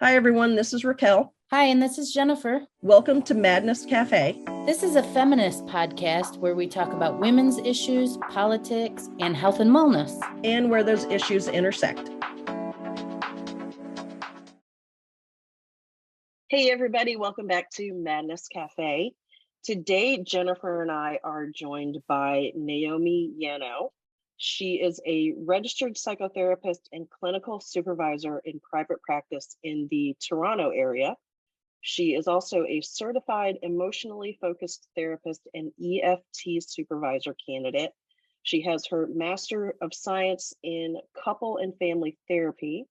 Hi, everyone. This is Raquel. Hi, and this is Jennifer. Welcome to Madness Cafe. This is a feminist podcast where we talk about women's issues, politics, and health and wellness. And where those issues intersect. Hey, everybody. Welcome back to Madness Cafe. Today, Jennifer and I are joined by Naomi Yano. She is a registered psychotherapist and clinical supervisor in private practice in the Toronto area. She is also a certified emotionally focused therapist and EFT supervisor candidate. She has her Master of Science in Couple and Family Therapy.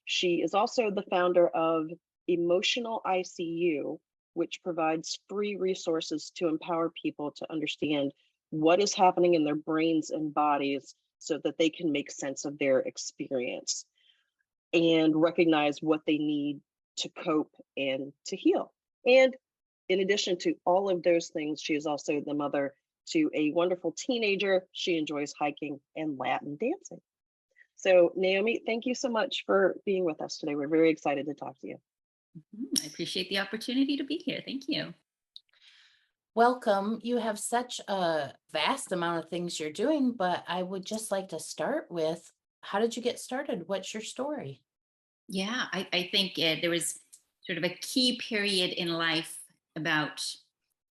She is also the founder of Emotional ICU, which provides free resources to empower people to understand what is happening in their brains and bodies so that they can make sense of their experience and recognize what they need to cope and to heal. And in addition to all of those things, she is also the mother to a wonderful teenager. She enjoys hiking and Latin dancing. So Naomi, thank you so much for being with us today. We're very excited to talk to you. I appreciate the opportunity to be here. Thank you. Welcome. You have such a vast amount of things you're doing, but I would just like to start with, how did you get started? What's your story? Yeah, I think there was sort of a key period in life about,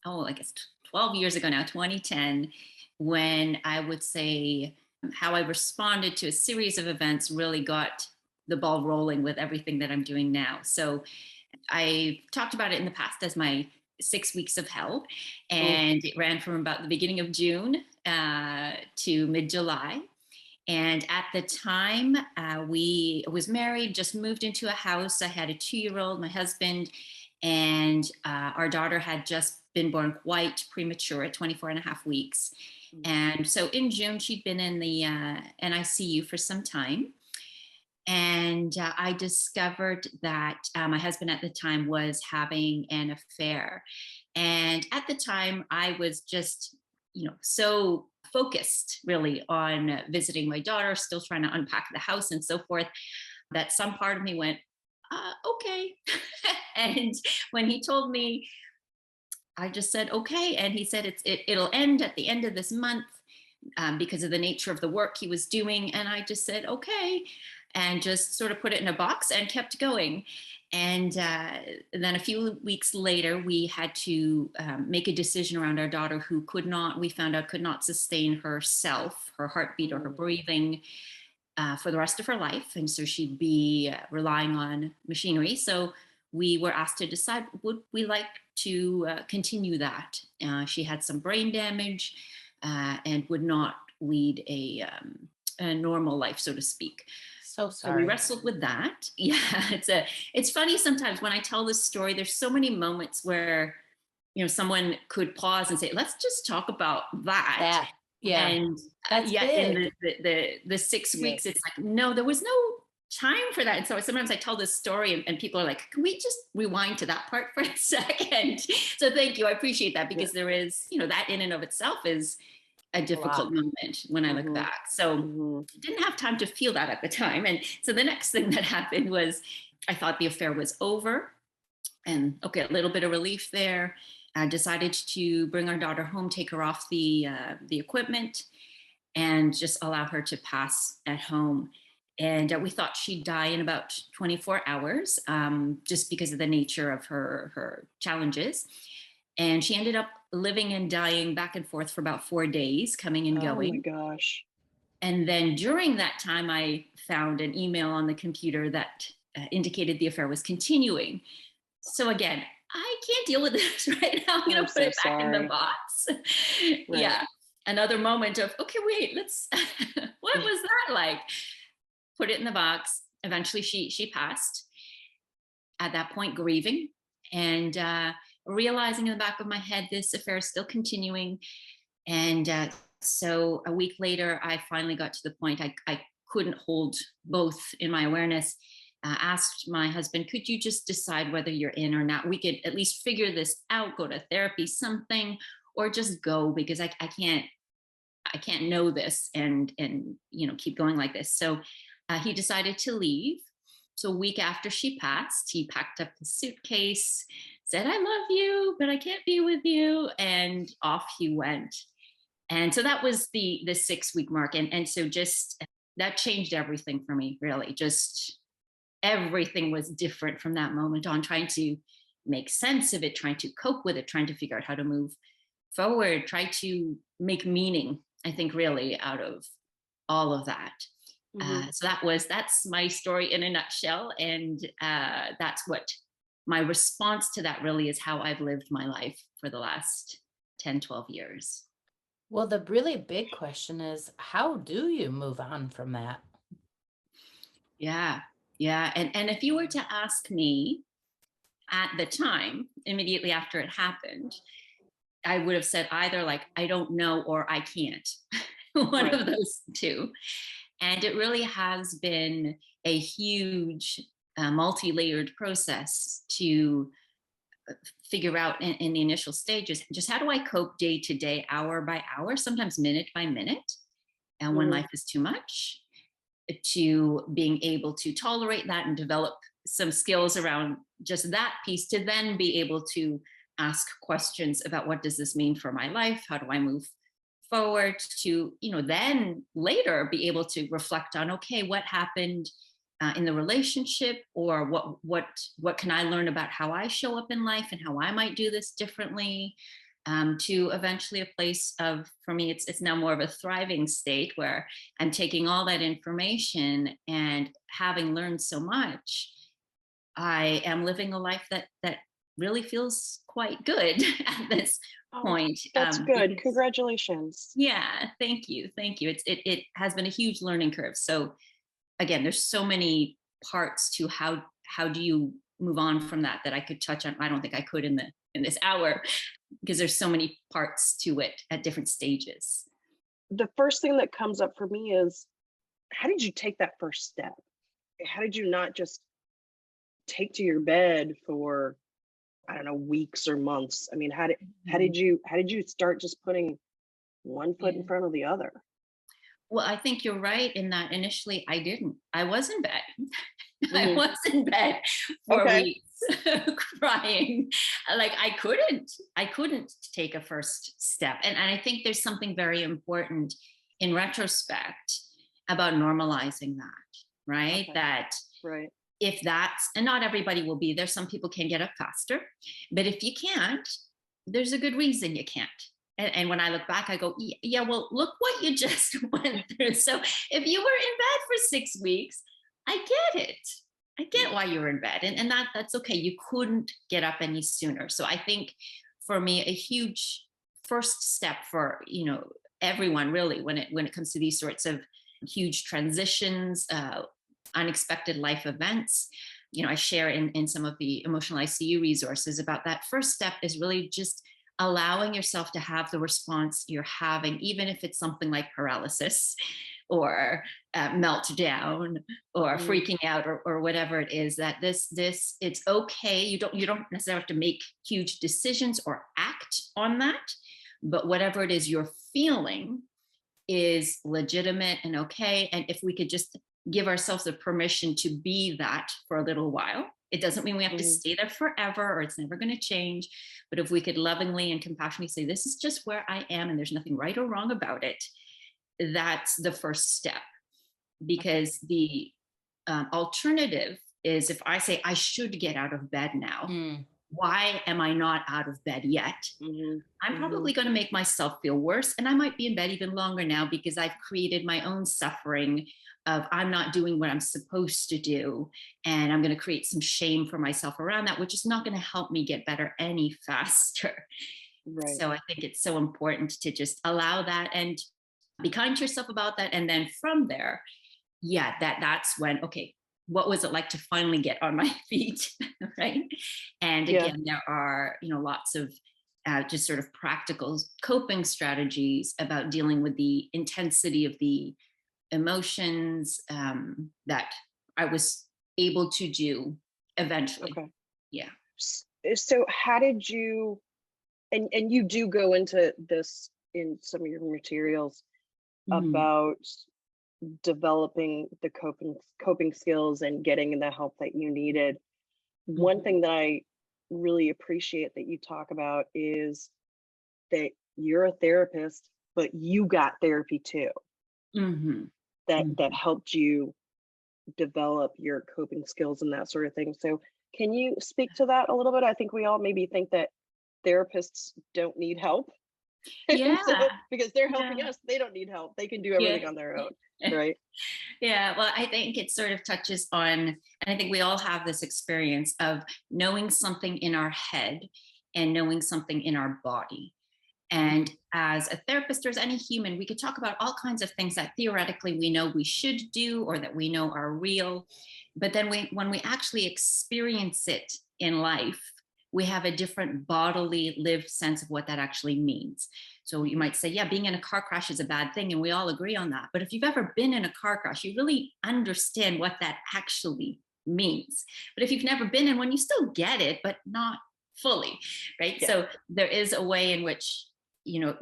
I guess 12 years ago now, 2010, when I would say how I responded to a series of events really got the ball rolling with everything that I'm doing now. So I talked about it in the past as my 6 weeks of hell, and it ran from about the beginning of June to mid-July. And at the time, we was married, just moved into a house. I had a 2-year-old, my husband, and our daughter had just been born quite premature at 24 and a half weeks. And so in June, she'd been in the NICU for some time. And I discovered that my husband at the time was having an affair. And at the time, I was just, so focused really on visiting my daughter, still trying to unpack the house and so forth, that some part of me went, okay. And when he told me, I just said, okay. And he said, it'll end at the end of this month because of the nature of the work he was doing. And I just said, okay. And just sort of put it in a box and kept going. And then a few weeks later, we had to make a decision around our daughter who we found out could not sustain herself, her heartbeat or her breathing for the rest of her life. And so she'd be relying on machinery. So we were asked to decide, would we like to continue that? She had some brain damage and would not lead a normal life, so to speak. So we wrestled with that. Yeah, it's funny sometimes when I tell this story, there's so many moments where, someone could pause and say, let's just talk about that. Yeah. And that's in the 6 weeks, it's like, no, there was no time for that. And so sometimes I tell this story and people are like, can we just rewind to that part for a second? So thank you. I appreciate that because there is, that in and of itself is a difficult moment when I look back. So didn't have time to feel that at the time. And so the next thing that happened was I thought the affair was over and okay, a little bit of relief there. I decided to bring our daughter home, take her off the equipment and just allow her to pass at home. And we thought she'd die in about 24 hours just because of the nature of her challenges. And she ended up living and dying back and forth for about 4 days, coming and going. Oh my gosh. And then during that time, I found an email on the computer that indicated the affair was continuing. So again, I can't deal with this right now. I'm going to put it back in the box. Right. Yeah. Another moment of, okay, wait, what was that like? Put it in the box. Eventually she passed. At that point, grieving and realizing in the back of my head, this affair is still continuing. And so a week later, I finally got to the point I couldn't hold both in my awareness. Asked my husband, could you just decide whether you're in or not? We could at least figure this out, go to therapy, something, or just go because I can't know this and keep going like this. So he decided to leave. So a week after she passed, he packed up his suitcase, said, "I love you, but I can't be with you." And off he went. And so that was the 6 week mark. And so just that changed everything for me, really. Just everything was different from that moment on, trying to make sense of it, trying to cope with it, trying to figure out how to move forward, try to make meaning, I think, really out of all of that. So that's my story in a nutshell. And that's what my response to that really is, how I've lived my life for the last 10, 12 years. Well, the really big question is, how do you move on from that? Yeah. Yeah. And if you were to ask me at the time, immediately after it happened, I would have said either like, I don't know, or I can't. One Right. of those two. And it really has been a huge, multi-layered process to figure out in the initial stages, just how do I cope day to day, hour by hour, sometimes minute by minute, and when life is too much, to being able to tolerate that and develop some skills around just that piece, to then be able to ask questions about, what does this mean for my life? How do I move forward? To, then later be able to reflect on, okay, what happened in the relationship, or what can I learn about how I show up in life and how I might do this differently, to eventually a place of, for me, it's now more of a thriving state where I'm taking all that information, and having learned so much, I am living a life that really feels quite good at this Oh, point. that's good. Because, Congratulations. yeah, thank you, it has been a huge learning curve. So again, there's so many parts to how do you move on from that I could touch on. I don't think I could in this hour, because there's so many parts to it at different stages. The first thing that comes up for me is, how did you take that first step? How did you not just take to your bed for, I don't know, weeks or months? I mean, Mhm. how did you start just putting one foot in Yeah. front of the other? Well, I think you're right in that initially I didn't. I was in bed. I Hmm. was in bed for Okay. weeks crying. Like I couldn't take a first step. And I think there's something very important in retrospect about normalizing that, right? Okay. That Right. if that's, and not everybody will be there, some people can get up faster, but if you can't, there's a good reason you can't. And when I look back, I go, yeah, well, look what you just went through. So if you were in bed for 6 weeks, I get it. I get why you were in bed. And that's okay. You couldn't get up any sooner. So I think for me, a huge first step for, everyone really, when it comes to these sorts of huge transitions, unexpected life events, I share in some of the emotional ICU resources about that first step is really just allowing yourself to have the response you're having, even if it's something like paralysis or meltdown or Mm, freaking out, or whatever it is. That this it's okay. You don't necessarily have to make huge decisions or act on that, but whatever it is you're feeling is legitimate and okay. And if we could just give ourselves the permission to be that for a little while, it doesn't mean we have to mhm. stay there forever, or it's never going to change. But if we could lovingly and compassionately say, this is just where I am and there's nothing right or wrong about it, that's the first step. Okay. Because the alternative is, if I say I should get out of bed now, Mm, why am I not out of bed yet? Mhm. I'm Mhm. probably going to make myself feel worse. And I might be in bed even longer now, because I've created my own suffering of, I'm not doing what I'm supposed to do. And I'm going to create some shame for myself around that, which is not going to help me get better any faster. Right. So I think it's so important to just allow that and be kind to yourself about that. And then from there, yeah, that's when, okay, what was it like to finally get on my feet? Right. And Yeah. again, there are, lots of just sort of practical coping strategies about dealing with the intensity of the emotions, that I was able to do eventually. Okay. Yeah. So how did you, and you do go into this in some of your materials Mhm. about developing the coping skills and getting the help that you needed. One Mhm. thing that I really appreciate that you talk about is that you're a therapist, but you got therapy too, Mhm. that Mhm. helped you develop your coping skills and that sort of thing. So can you speak to that a little bit? I think we all maybe think that therapists don't need help. And so Yeah. because they're helping Yeah. us, they don't need help. They can do Yeah. everything on their own, right? Yeah, well, I think it sort of touches on, and I think we all have this experience of knowing something in our head and knowing something in our body. And Mhm. as a therapist or as any human, we could talk about all kinds of things that theoretically we know we should do or that we know are real. But then when we actually experience it in life, we have a different bodily lived sense of what that actually means. So you Mhm. might say, yeah, being in a car crash is a bad thing. And we all agree on that. But if you've ever been in a car crash, you really understand what that actually means. But if you've never been in one, you still get it, but not fully, right? Yeah. So there is a way in which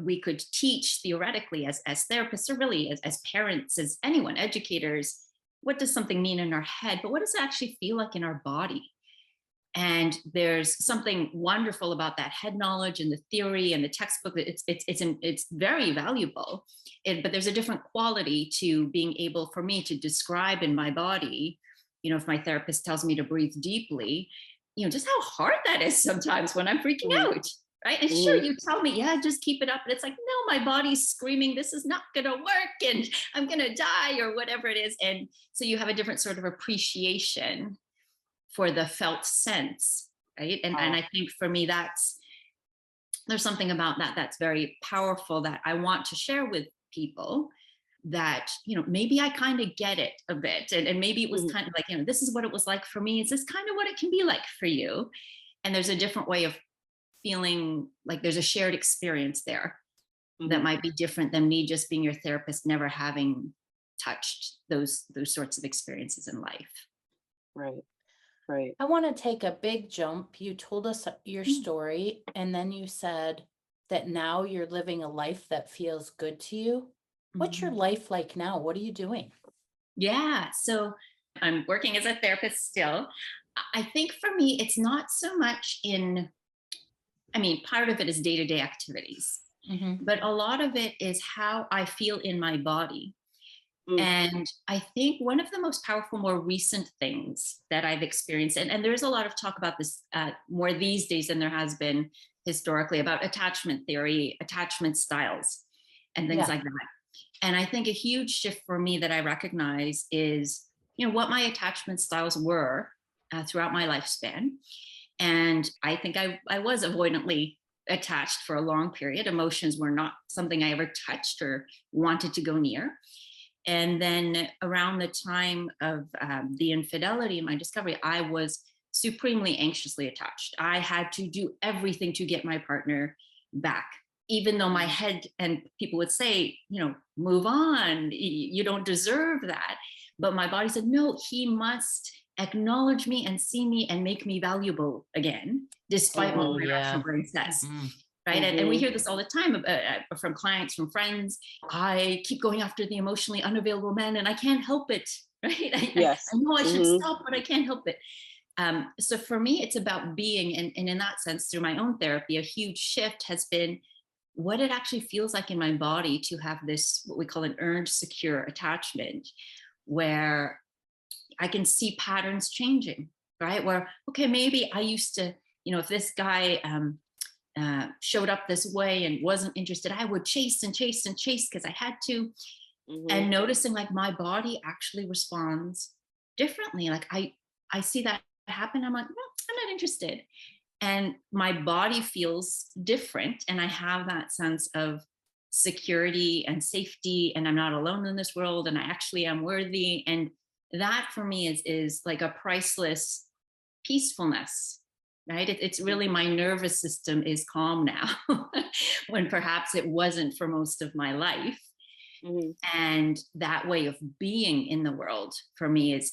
we could teach theoretically as therapists, or really as parents, as anyone, educators, what does something mean in our head, but what does it actually feel like in our body? And there's something wonderful about that head knowledge and the theory and the textbook. That it's very valuable. But there's a different quality to being able for me to describe in my body. If my therapist tells me to breathe deeply, just how hard that is sometimes when I'm freaking Mhm. out. Right. And sure, Mhm. you tell me, yeah, just keep it up. But it's like, no, my body's screaming, this is not going to work and I'm going to die or whatever it is. And so you have a different sort of appreciation for the felt sense, right? And Wow. I think for me, there's something about that that's very powerful that I want to share with people, that maybe I kind of get it a bit, and maybe it was Mhm. kind of like, this is what it was like for me, is this kind of what it can be like for you? And there's a different way of feeling like there's a shared experience there that Mhm. might be different than me just being your therapist, never having touched those sorts of experiences in life. Right. Right. I want to take a big jump. You told us your story, and then you said that now you're living a life that feels good to you. What's your Mhm. life like now? What are you doing? Yeah. So I'm working as a therapist still. I think for me, it's not so much I mean, part of it is day to day activities, Hmm. but a lot of it is how I feel in my body. Mm. And I think one of the most powerful, more recent things that I've experienced, and there's a lot of talk about this more these days than there has been historically, about attachment theory, attachment styles, and things Yeah. like that. And I think a huge shift for me that I recognize is, what my attachment styles were throughout my lifespan. And I think I was avoidantly attached for a long period. Emotions were not something I ever touched or wanted to go near. And then around the time of the infidelity and my discovery, I was supremely anxiously attached. I had to do everything to get my partner back, even though my Mhm. head and people would say, move on, you don't deserve that. But my body said, no, he must acknowledge me and see me and make me valuable again, despite what Oh, Mhm. my rational yeah. brain says. Hmm. Right. And we Mhm. hear this all the time from clients, from friends. I keep going after the emotionally unavailable men and I can't help it. Right. I Yes. know I should Mhm. stop, but I can't help it. So for me, it's about being, and in that sense, through my own therapy, a huge shift has been what it actually feels like in my body to have this, what we call an earned secure attachment, where I can see patterns changing, right? Where, okay, maybe I used to, if this guy, showed up this way and wasn't interested, I would chase and chase and chase because I had to. Mhm. And noticing like my body actually responds differently. Like I see that happen. I'm like, no, I'm not interested. And my body feels different. And I have that sense of security and safety. And I'm not alone in this world. And I actually am worthy. And that for me is like a priceless peacefulness, right? It's Mhm. really, my nervous system is calm now when perhaps it wasn't for most of my life. Mhm. And that way of being in the world for me is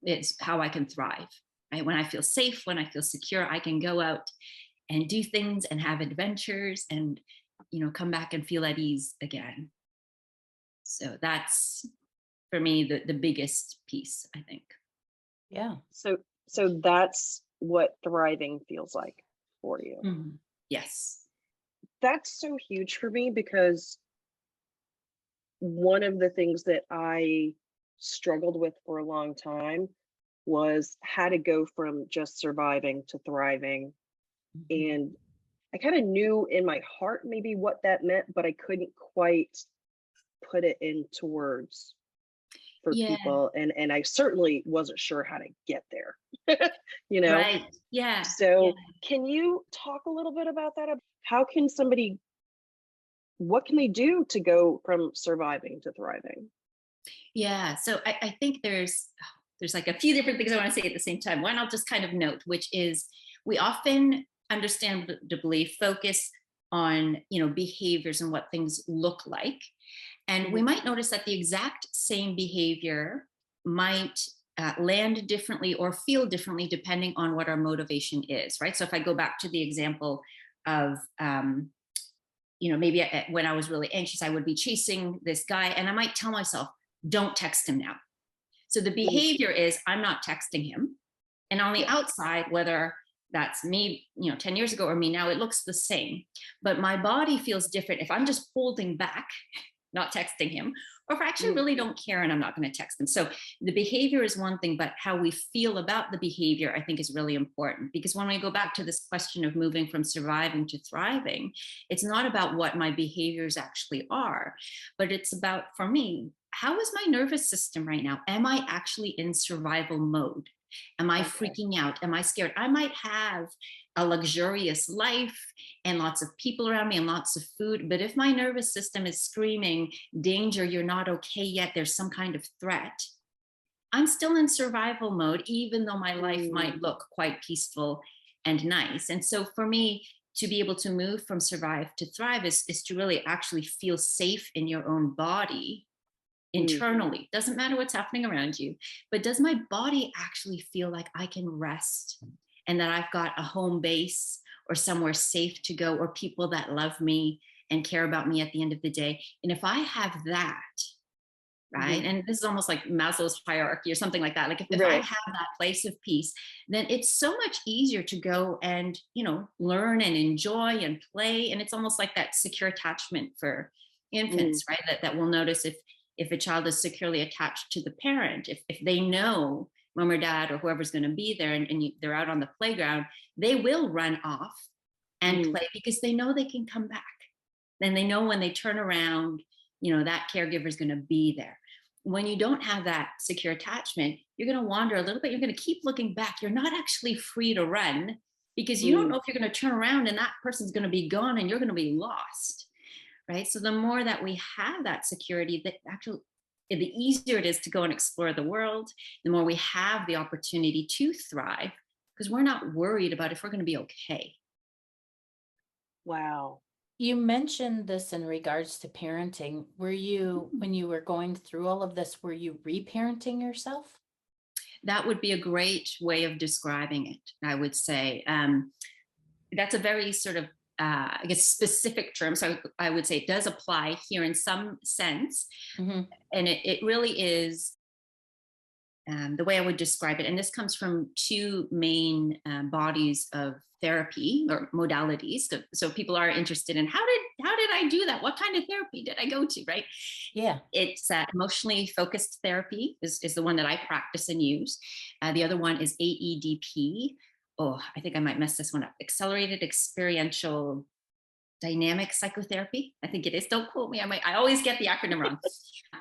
it's how I can thrive, right? When I feel safe, when I feel secure, I can go out and do things and have adventures and come back and feel at ease again. So that's for me the biggest piece, I think. Yeah. So that's what thriving feels like for you. Mhm. Yes. That's so huge for me because one of the things that I struggled with for a long time was how to go from just surviving to thriving. Mhm. And I kind of knew in my heart maybe what that meant, but I couldn't quite put it into words for Yeah. people. And I certainly wasn't sure how to get there, you know? Right. Yeah. Yeah. So can you talk a little bit about that? How can somebody, what can they do to go from surviving to thriving? Yeah. So I think there's like a few different things I want to say at the same time. One I'll just kind of note, which is we often understandably focus on, behaviors and what things look like. And we Mhm. might notice that the exact same behavior might land differently or feel differently depending on what our motivation is, right? So if I go back to the example of, maybe when I was really anxious, I would be chasing this guy and I might tell myself, don't text him now. So the Mm, behavior is I'm not texting him. And on the yeah. outside, whether that's me, 10 years ago or me now, it looks the same. But my body feels different if I'm just holding back, not texting him, or if I actually Mm, really don't care and I'm not going to text him. So the behavior is one thing, but how we feel about the behavior, I think, is really important. Because when we go back to this question of moving from surviving to thriving, it's not about what my behaviors actually are, but it's about, for me, how is my nervous system right now? Am I actually in survival mode? Am I okay. freaking out? Am I scared? I might have a luxurious life and lots of people around me and lots of food. But if my nervous system is screaming, danger, you're not okay yet, there's some kind of threat, I'm still in survival mode, even though my life Mm, might look quite peaceful and nice. And so for me, to be able to move from survive to thrive is to really actually feel safe in your own body mm, internally. Doesn't matter what's happening around you, but does my body actually feel like I can rest and that I've got a home base or somewhere safe to go or people that love me and care about me at the end of the day? And if I have that, right, mhm. and this is almost like Maslow's hierarchy or something like that, like if I Right. have that place of peace, then it's so much easier to go and learn and enjoy and play. And it's almost like that secure attachment for Mm, infants, right, that we'll notice if a child is securely attached to the parent, if they know mom or dad or whoever's going to be there, and they're out on the playground, they will run off and mm, play because they know they can come back. Then they know when they turn around, that caregiver is going to be there. When you don't have that secure attachment, you're going to wander a little bit. You're going to keep looking back. You're not actually free to run because you don't mm. know if you're going to turn around and that person's going to be gone and you're going to be lost, right? So the more that we have that security, that actually the easier it is to go and explore the world, the more we have the opportunity to thrive because we're not worried about if we're going to be okay. Wow. You mentioned this in regards to parenting. Were you, when you were going through all of this, were you reparenting yourself? That would be a great way of describing it, I would say. That's a very sort of, I guess, specific term. So I would say it does apply here in some sense. Hmm. And it really is the way I would describe it. And this comes from two main bodies of therapy or modalities. So people are interested in how did I do that? What kind of therapy did I go to? Right? Yeah. It's emotionally focused therapy is the one that I practice and use. The other one is AEDP. Oh, I think I might mess this one up. Accelerated experiential dynamic psychotherapy. I think it is. Don't quote me. I always get the acronym wrong.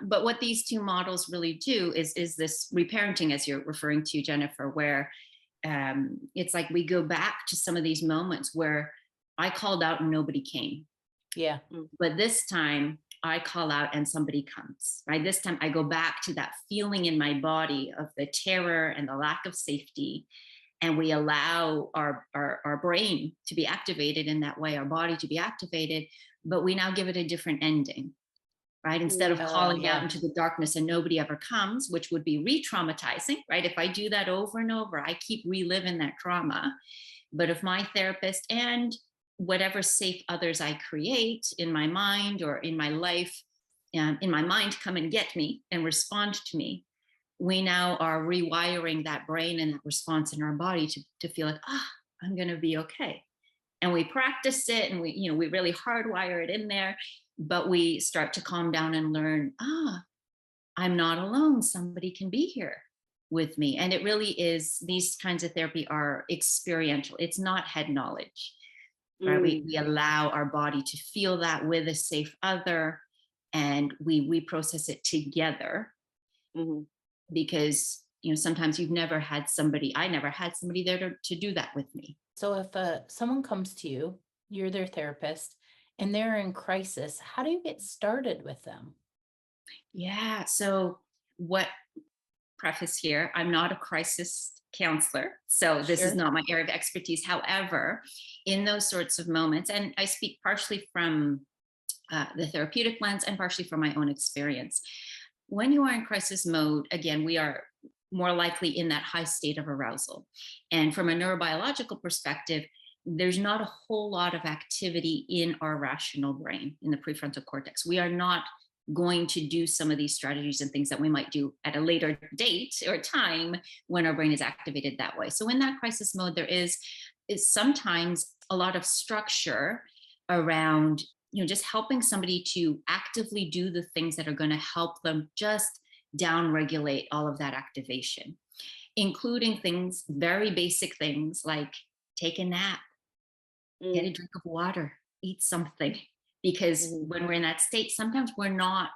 But what these two models really do is this reparenting, as you're referring to, Jennifer, where it's like we go back to some of these moments where I called out and nobody came. Yeah. Mm, But this time I call out and somebody comes, right? This time I go back to that feeling in my body of the terror and the lack of safety. And we allow our brain to be activated in that way, our body to be activated, but we now give it a different ending, right? Instead mm, of Oh, calling out yeah. into the darkness and nobody ever comes, which would be re-traumatizing, right? If I do that over and over, I keep reliving that trauma. But if my therapist and whatever safe others I create in my mind or in my life in my mind come and get me and respond to me, we now are rewiring that brain and that response in our body to feel like, I'm going to be okay. And we practice it, and we really hardwire it in there, but we start to calm down and learn, I'm not alone. Somebody can be here with me. And it really is, these kinds of therapy are experiential. It's not head knowledge, right? We allow our body to feel that with a safe other, and we process it together. Mm-hmm. Because sometimes I never had somebody there to do that with me. So if someone comes to you, you're their therapist, and they're in crisis, how do you get started with them? Yeah. So what preface here, I'm not a crisis counselor, so this is Sure. not my area of expertise. However, in those sorts of moments, and I speak partially from the therapeutic lens and partially from my own experience, when you are in crisis mode, again, we are more likely in that high state of arousal. And from a neurobiological perspective, there's not a whole lot of activity in our rational brain, in the prefrontal cortex. We are not going to do some of these strategies and things that we might do at a later date or time when our brain is activated that way. So in that crisis mode, there is sometimes a lot of structure around just helping somebody to actively do the things that are going to help them just down regulate all of that activation, including things, very basic things like take a nap, get a drink of water, eat something. Because when we're in that state, sometimes we're not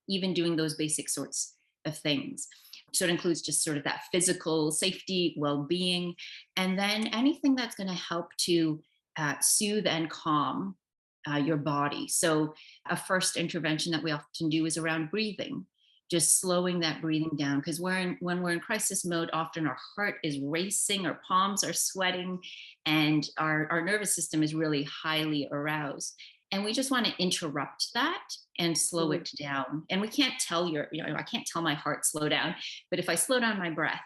even doing those basic sorts of things. So it includes just sort of that physical safety, well-being, and then anything that's going to help to soothe and calm your body. So a first intervention that we often do is around breathing, just slowing that breathing down. Because when we're in crisis mode, often our heart is racing, our palms are sweating, and our nervous system is really highly aroused. And we just want to interrupt that and slow it down. And we can't tell I can't tell my heart slow down, but if I slow down my breath,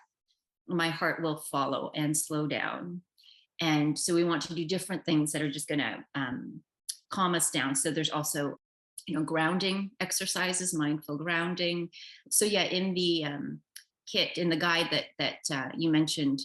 my heart will follow and slow down. And so we want to do different things that are just going to calm us down. So there's also, grounding exercises, mindful grounding. So yeah, in the kit, in the guide that you mentioned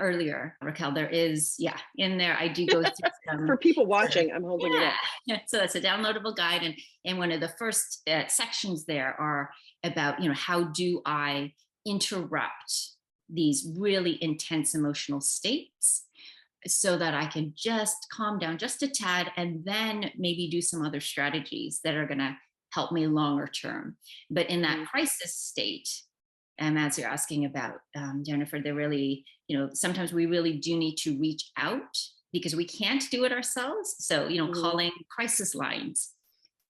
earlier, Raquel, there is, in there, I do go through some. For people watching, I'm holding it up. Yeah. So it's a downloadable guide. And one of the first sections there are about, how do I interrupt these really intense emotional states so that I can just calm down just a tad, and then maybe do some other strategies that are going to help me longer term. But in that crisis state, as you're asking about, Jennifer, they're really, sometimes we really do need to reach out because we can't do it ourselves. So, calling crisis lines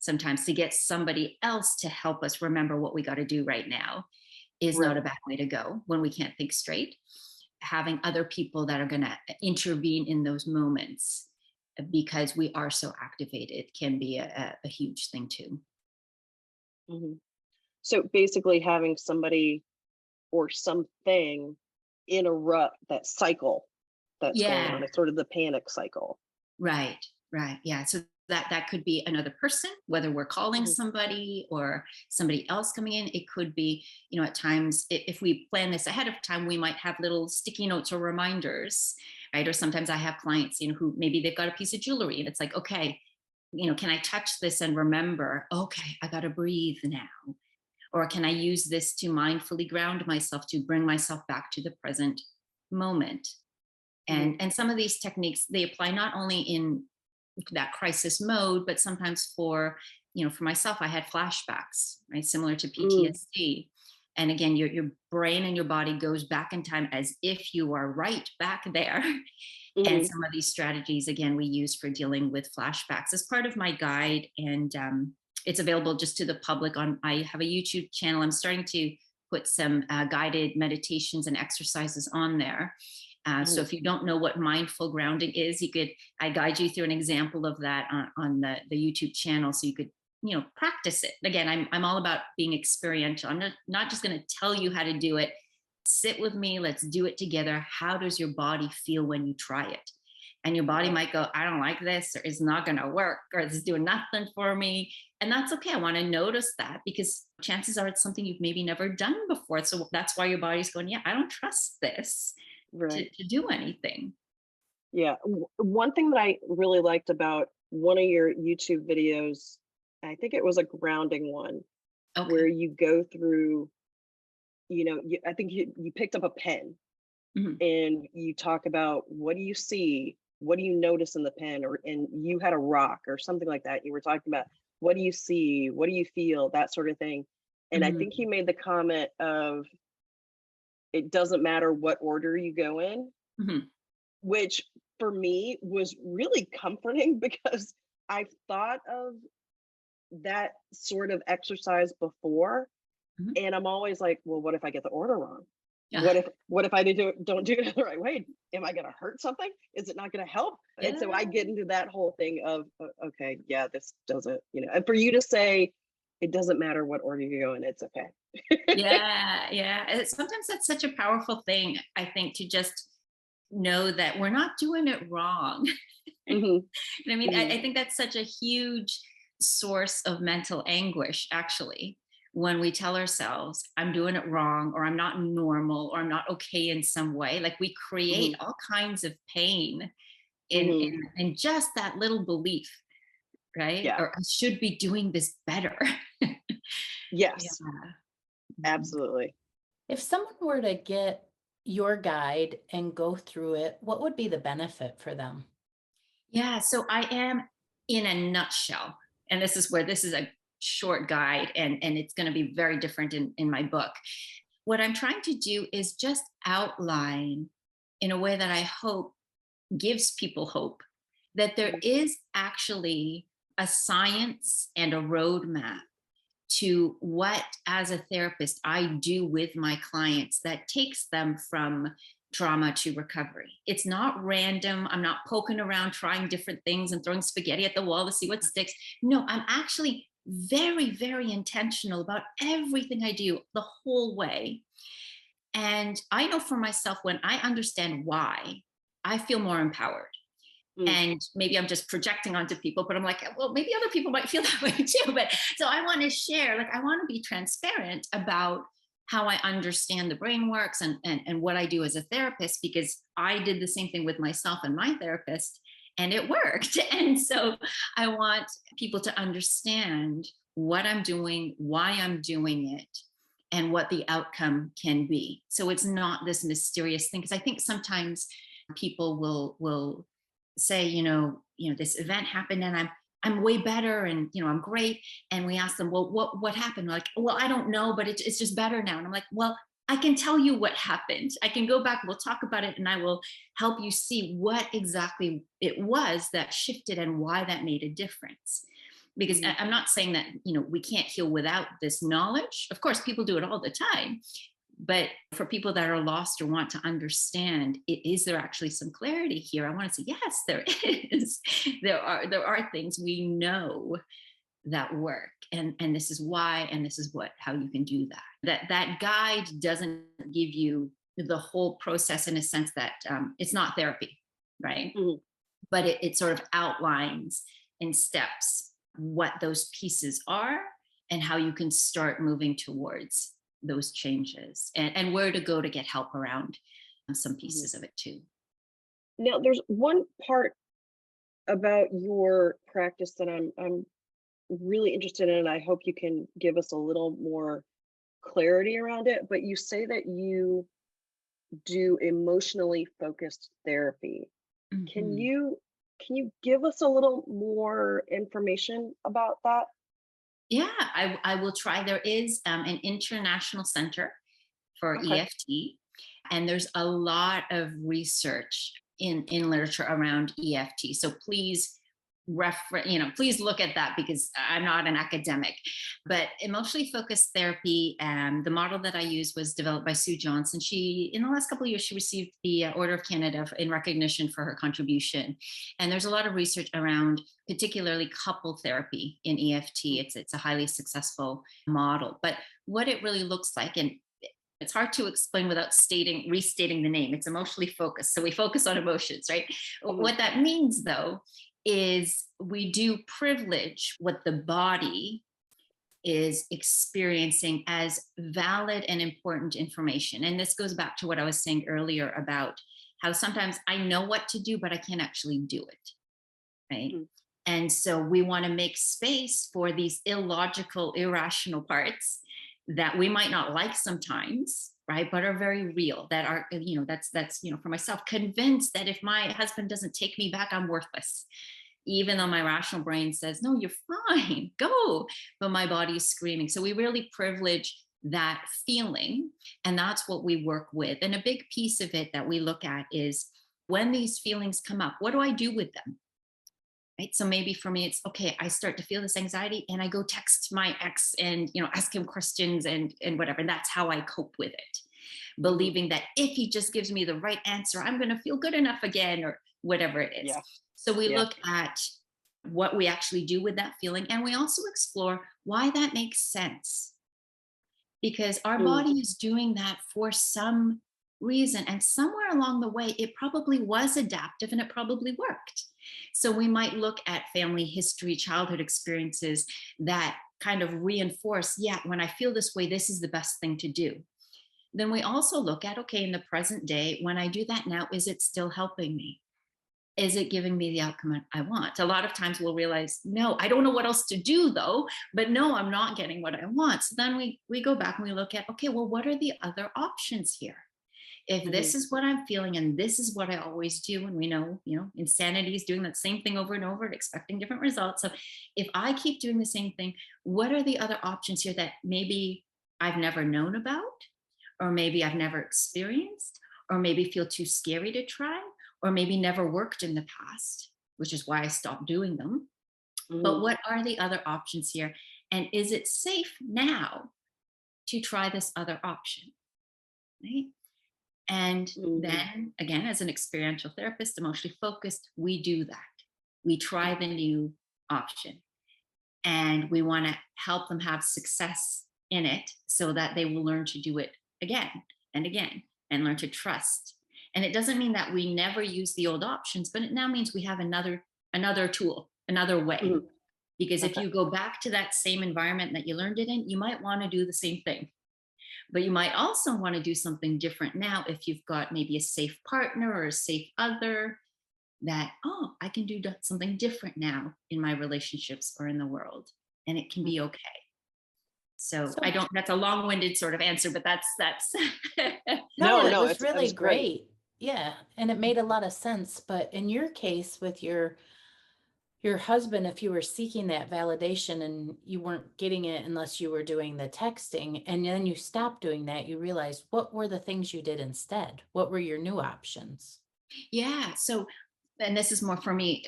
sometimes to get somebody else to help us remember what we got to do right now is not a bad way to go when we can't think straight. Having other people that are going to intervene in those moments because we are so activated can be a huge thing too. So basically having somebody or something interrupt that cycle that's going on. It's sort of the panic cycle. Right. Yeah. So that could be another person, whether we're calling somebody or somebody else coming in. It could be, at times, if we plan this ahead of time, we might have little sticky notes or reminders, right? Or sometimes I have clients, who maybe they've got a piece of jewelry and it's like, okay, can I touch this and remember, okay, I got to breathe now? Or can I use this to mindfully ground myself, to bring myself back to the present moment? And some of these techniques, they apply not only in that crisis mode, but sometimes for myself, I had flashbacks, right? Similar to PTSD. And again, your brain and your body goes back in time as if you are right back there. And some of these strategies, again, we use for dealing with flashbacks as part of my guide. And it's available just to the public I have a YouTube channel. I'm starting to put some guided meditations and exercises on there. So if you don't know what mindful grounding is, I guide you through an example of that on the YouTube channel. So you could, practice it. Again, I'm all about being experiential. I'm not just going to tell you how to do it. Sit with me. Let's do it together. How does your body feel when you try it? And your body might go, I don't like this, or it's not going to work, or it's doing nothing for me. And that's okay. I want to notice that, because chances are it's something you've maybe never done before. So that's why your body's going, yeah, I don't trust this Right. to do anything. Yeah. One thing that I really liked about one of your YouTube videos, I think it was a grounding one, where Okay. you go through, I think you picked up a pen Mhm. and you talk about, what do you see? What do you notice in the pen? And you had a rock or something like that. You were talking about, what do you see? What do you feel? That sort of thing. And I think Mhm. you made the comment of, it doesn't matter what order you go in, Mhm. which for me was really comforting because I've thought of that sort of exercise before. Mhm. And I'm always like, well, what if I get the order wrong? Yeah. What if I don't do it the right way? Am I gonna hurt something? Is it not gonna help? And so I Yeah. get into that whole thing of, okay, yeah, this doesn't, and for you to say it doesn't matter what order you go in, it's okay. Yeah. Yeah. Sometimes that's such a powerful thing, I think, to just know that we're not doing it wrong. Hmm. I mean, Hmm. I think that's such a huge source of mental anguish, actually, when we tell ourselves, I'm doing it wrong, or I'm not normal, or I'm not okay in some way. Like, we create Hmm. all kinds of pain Hmm. in just that little belief, right? Yeah. Or I should be doing this better. Yeah. Yes. Mhm. Absolutely. If someone were to get your guide and go through it, what would be the benefit for them? Yeah. So I am, in a nutshell, and this is a short guide, and it's going to be very different in my book. What I'm trying to do is just outline, in a way that I hope gives people hope, that there Mhm. is actually a science and a roadmap to what, as a therapist, I do with my clients that takes them from trauma to recovery. It's not random. I'm not poking around trying different things and throwing spaghetti at the wall to see what sticks. No, I'm actually very, very intentional about everything I do the whole way. And I know for myself, when I understand why, I feel more empowered. Mm. And maybe I'm just projecting onto people, but I'm like, well, maybe other people might feel that way too. But so I want to share, like, I want to be transparent about how I understand the brain works, and what I do as a therapist, because I did the same thing with myself and my therapist, and it worked. And so I want people to understand what I'm doing, why I'm doing it, and what the outcome can be. So it's not this mysterious thing, because I think sometimes people will say, this event happened, and I'm way better, and I'm great. And we ask them, well, what happened? Like, well, I don't know, but it's just better now. And I'm like, well, I can tell you what happened. I can go back, we'll talk about it, and I will help you see what exactly it was that shifted and why that made a difference. Because Mhm. I'm not saying that we can't heal without this knowledge. Of course, people do it all the time. But for people that are lost or want to understand, is there actually some clarity here? I want to say, yes, there is. There are things we know that work, and this is why, and this is how you can do that. That guide doesn't give you the whole process, in a sense that it's not therapy, right? Mhm. But it sort of outlines in steps what those pieces are, and how you can start moving towards those changes, and where to go to get help around some Mhm. pieces of it too. Now, there's one part about your practice that I'm really interested in, and I hope you can give us a little more clarity around it. But you say that you do emotionally focused therapy. Can Mhm. you can you give us a little more information about that? Yeah, I will try. There is an international center for Okay. EFT, and there's a lot of research in literature around EFT. So please please look at that, because I'm not an academic. But emotionally focused therapy, the model that I used was developed by Sue Johnson. She, in the last couple of years, she received the Order of Canada in recognition for her contribution. And there's a lot of research around particularly couple therapy in EFT. Mm. It's a highly successful model. But what it really looks like, and It's hard to explain without restating the name. It's emotionally focused. So we focus on emotions, right? Mhm. What that means, though, is we do privilege what the body is experiencing as valid and important information. And this goes back to what I was saying earlier about how sometimes I know what to do, but I can't actually do it. Right. Mhm. And so we want to make space for these illogical, irrational parts that we might not like sometimes, right? But are very real, that are, for myself, convinced that if my husband doesn't take me back, I'm worthless. Even though my rational brain says, no, you're fine, go. But my body is screaming. So we really privilege that feeling. And that's what we work with. And a big piece of it that we look at is when these feelings come up, what do I do with them? Right. So maybe for me, it's okay. I start to feel this anxiety and I go text my ex and, ask him questions and whatever. And that's how I cope with it. Believing that if he just gives me the right answer, I'm going to feel good enough again or whatever it is. Yeah. So we Yeah. look at what we actually do with that feeling. And we also explore why that makes sense. Because our Mm. body is doing that for some reason. And somewhere along the way, it probably was adaptive and it probably worked. So we might look at family history, childhood experiences that kind of reinforce, yeah, when I feel this way, this is the best thing to do. Then we also look at, okay, in the present day, when I do that now, is it still helping me? Is it giving me the outcome I want? A lot of times we'll realize, no, I don't know what else to do though, but no, I'm not getting what I want. So then we go back and we look at, okay, well, what are the other options here? If this is what I'm feeling and this is what I always do, and we know, insanity is doing that same thing over and over, expecting different results. So if I keep doing the same thing, what are the other options here that maybe I've never known about, or maybe I've never experienced, or maybe feel too scary to try, or maybe never worked in the past, which is why I stopped doing them. But what are the other options here? And is it safe now to try this other option? Right. And Mhm. then again, as an experiential therapist, emotionally focused, we do that. We try the new option and we want to help them have success in it so that they will learn to do it again and again and learn to trust. And it doesn't mean that we never use the old options, but it now means we have another tool, another way. Mhm. Because if Okay. you go back to that same environment that you learned it in, you might want to do the same thing. But you might also want to do something different now if you've got maybe a safe partner or a safe other that, oh, I can do something different now in my relationships or in the world, and it can be okay. So I So don't, that's a long-winded sort of answer, but that's no, it No, was it really was great. great. Yeah, and it made a lot of sense. But in your case with your husband, if you were seeking that validation and you weren't getting it unless you were doing the texting, and then you stopped doing that, you realized what were the things you did instead? What were your new options? Yeah. So, and this is more for me,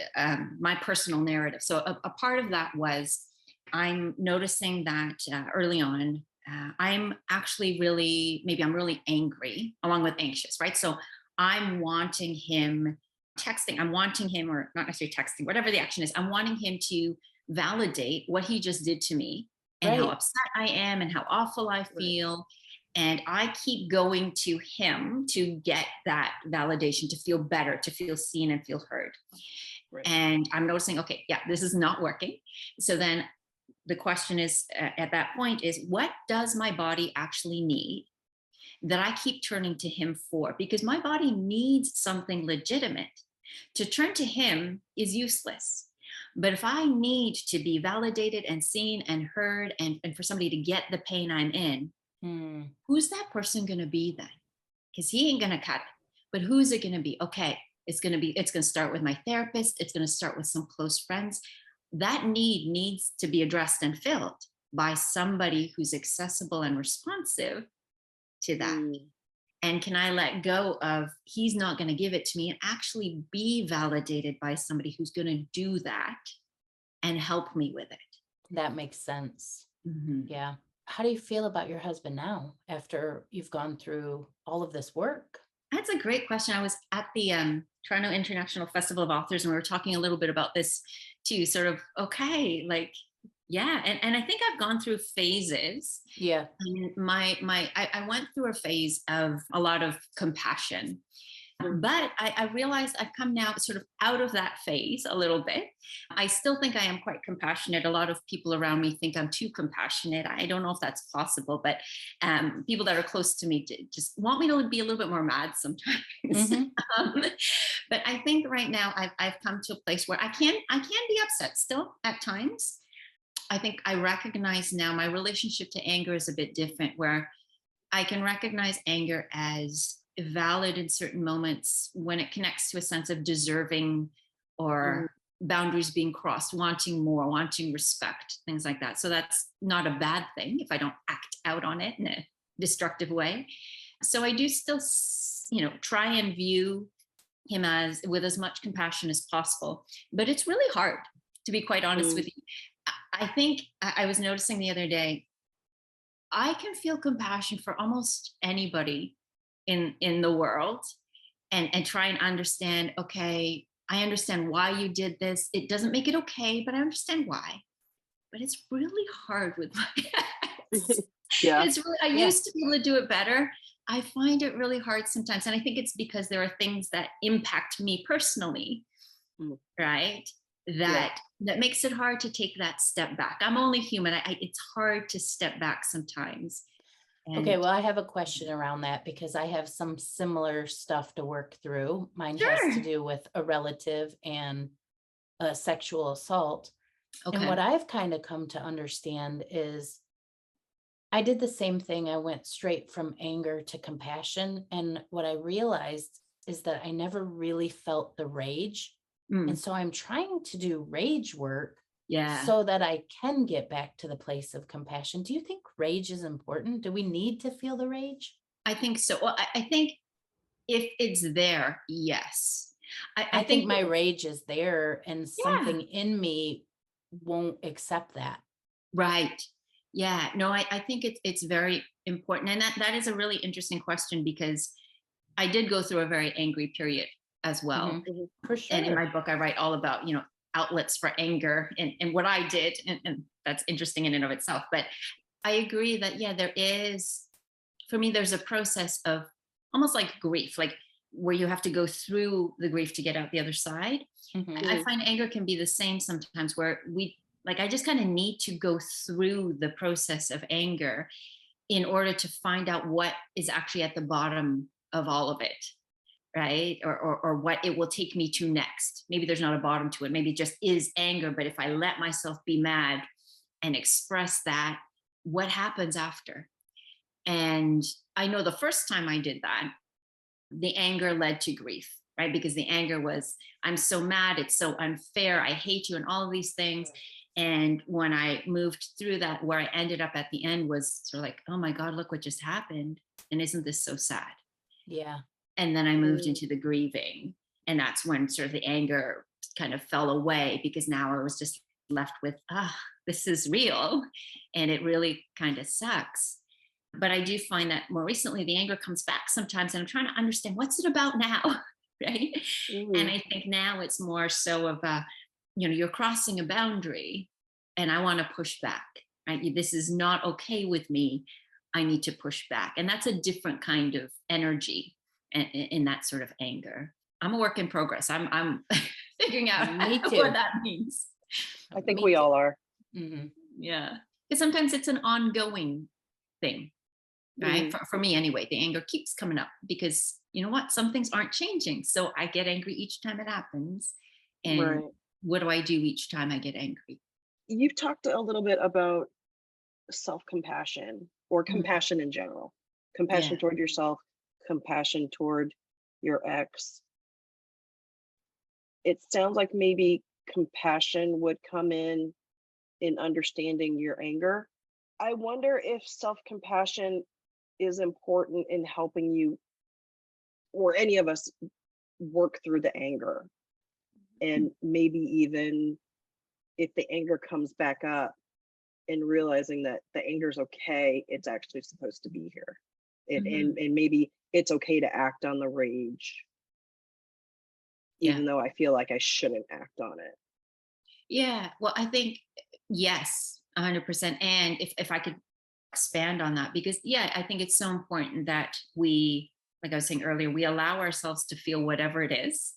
my personal narrative. So, a part of that was I'm noticing that early on, I'm actually maybe I'm really angry along with anxious, right? So, I'm wanting him I'm wanting him, or not necessarily texting, whatever the action is, I'm wanting him to validate what he just did to me and how Right. upset I am and how awful I Right. feel. And I keep going to him to get that validation, to feel better, to feel seen and feel heard. Right. And I'm noticing, okay, yeah, this is not working. So then the question is, at that point, is what does my body actually need that I keep turning to him for? Because my body needs something legitimate. To turn to him is useless. But if I need to be validated and seen and heard, and for somebody to get the pain I'm in, who's that person going to be then? Because he ain't going to cut it. But who's it going to be? Okay, it's going to start with my therapist. It's going to start with some close friends. That need needs to be addressed and filled by somebody who's accessible and responsive to that. Mm. And can I let go of he's not going to give it to me and actually be validated by somebody who's going to do that and help me with it? That makes sense. Mm-hmm. Yeah. How do you feel about your husband now after you've gone through all of this work? That's a great question. I was at the Toronto International Festival of Authors, and we were talking a little bit about this too. Sort of, okay, like, Yeah. And I think I've gone through phases. Yeah. And I went through a phase of a lot of compassion. Mm. But I realized I've come now sort of out of that phase a little bit. I still think I am quite compassionate. A lot of people around me think I'm too compassionate. I don't know if that's possible, but people that are close to me just want me to be a little bit more mad sometimes. Mhm. um, but I think right now I've come to a place where I can be upset still at times. I think I recognize now my relationship to anger is a bit different, where I can recognize anger as valid in certain moments when it connects to a sense of deserving Mhm. or boundaries being crossed, wanting more, wanting respect, things like that. So that's not a bad thing if I don't act out on it in a destructive way. So I do still, try and view him as with as much compassion as possible. But it's really hard, to be quite honest Mm. with you. I think I was noticing the other day, I can feel compassion for almost anybody in the world, and try and understand, okay, I understand why you did this. It doesn't make it okay, but I understand why. But it's really hard with my ex. Yeah. It's really, I Yeah. used to be able to do it better. I find it really hard sometimes. And I think it's because there are things that impact me personally, Mm. right? Yeah. That makes it hard to take that step back. I'm only human. It's hard to step back sometimes. Okay, And well, I have a question around that because I have some similar stuff to work through. Mine has to sure. do with a relative and a sexual assault. And Okay. what I've kind of come to understand is I did the same thing. I went straight from anger to compassion. And what I realized is that I never really felt the rage. And Mm, so I'm trying to do rage work yeah. so that I can get back to the place of compassion. Do you think rage is important? Do we need to feel the rage? I think so. Well, I think if it's there, yes. I I think think, my rage is there and yeah, something in me won't accept that. right. Yeah. No, I think it's very important. And that is a really interesting question, because I did go through a very angry period as well. Mhm. Mhm. For And in sure. my book, I write all about, outlets for anger and what I did. And that's interesting in and of itself. But I agree that, yeah, there is, for me, there's a process of almost like grief, like where you have to go through the grief to get out the other side. Mhm. I Mhm. find anger can be the same sometimes, where I just kind of need to go through the process of anger in order to find out what is actually at the bottom of all of it, right? Or what it will take me to next. Maybe there's not a bottom to it. Maybe it just is anger. But if I let myself be mad and express that, what happens after? And I know the first time I did that, the anger led to grief, right? Because the anger was, I'm so mad, it's so unfair, I hate you, and all of these things. And when I moved through that, where I ended up at the end was sort of like, oh my God, look what just happened. And isn't this so sad? Yeah. And then I moved Mm. into the grieving. And that's when sort of the anger kind of fell away, because now I was just left with, this is real. And it really kind of sucks. But I do find that more recently, the anger comes back sometimes, and I'm trying to understand, what's it about now? Right. And Mhm. I think now it's more so of you're crossing a boundary, and I want to push back. Right. This is not okay with me. I need to push back. And that's a different kind of energy in that sort of anger. I'm a work in progress. I'm figuring out Me what too. that means. I think Me we too. all are. Mhm. Yeah. Because sometimes it's an ongoing thing, right? Mhm. For me anyway, the anger keeps coming up, because you know what? Some things aren't changing. So I get angry each time it happens. And Right. what do I do each time I get angry? You've talked a little bit about self-compassion or Mhm. compassion in general. Compassion Yeah. toward yourself, compassion toward your ex. It sounds like maybe compassion would come in understanding your anger. I wonder if self-compassion is important in helping you or any of us work through the anger, and maybe even if the anger comes back up and realizing that the anger is okay, it's actually supposed to be here. And, Hmm. and maybe it's okay to act on the rage, Yeah. even though I feel like I shouldn't act on it. Yeah. Well, I think, yes. 100%. And if I could expand on that, because yeah, I think it's so important that we, like I was saying earlier, we allow ourselves to feel whatever it is,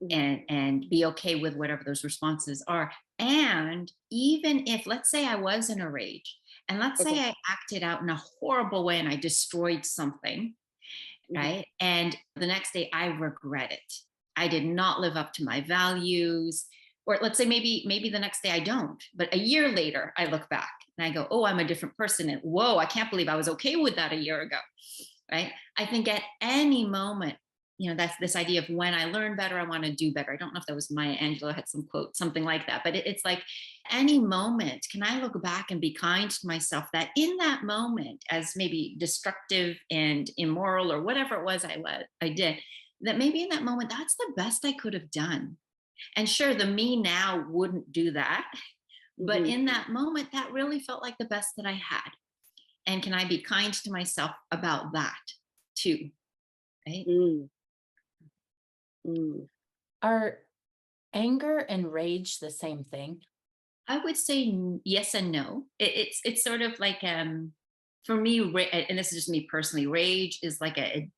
Mhm. and be okay with whatever those responses are. And even if, let's say I was in a rage, and let's say Okay. I acted out in a horrible way and I destroyed something, Mhm. right? And the next day I regret it. I did not live up to my values. Or let's say maybe the next day I don't, but a year later I look back and I go, oh, I'm a different person. And whoa, I can't believe I was okay with that a year ago. Right? I think at any moment, that's this idea of when I learn better, I want to do better. I don't know if that was Maya Angelou had some quote, something like that, but it's like any moment, can I look back and be kind to myself that in that moment, as maybe destructive and immoral or whatever it was I did, that maybe in that moment, that's the best I could have done. And sure, the me now wouldn't do that. But Mhm. in that moment, that really felt like the best that I had. And can I be kind to myself about that too? Right? Mm. Mm. Are anger and rage the same thing? I would say yes and no. It's sort of like for me, and this is just me personally, rage is like a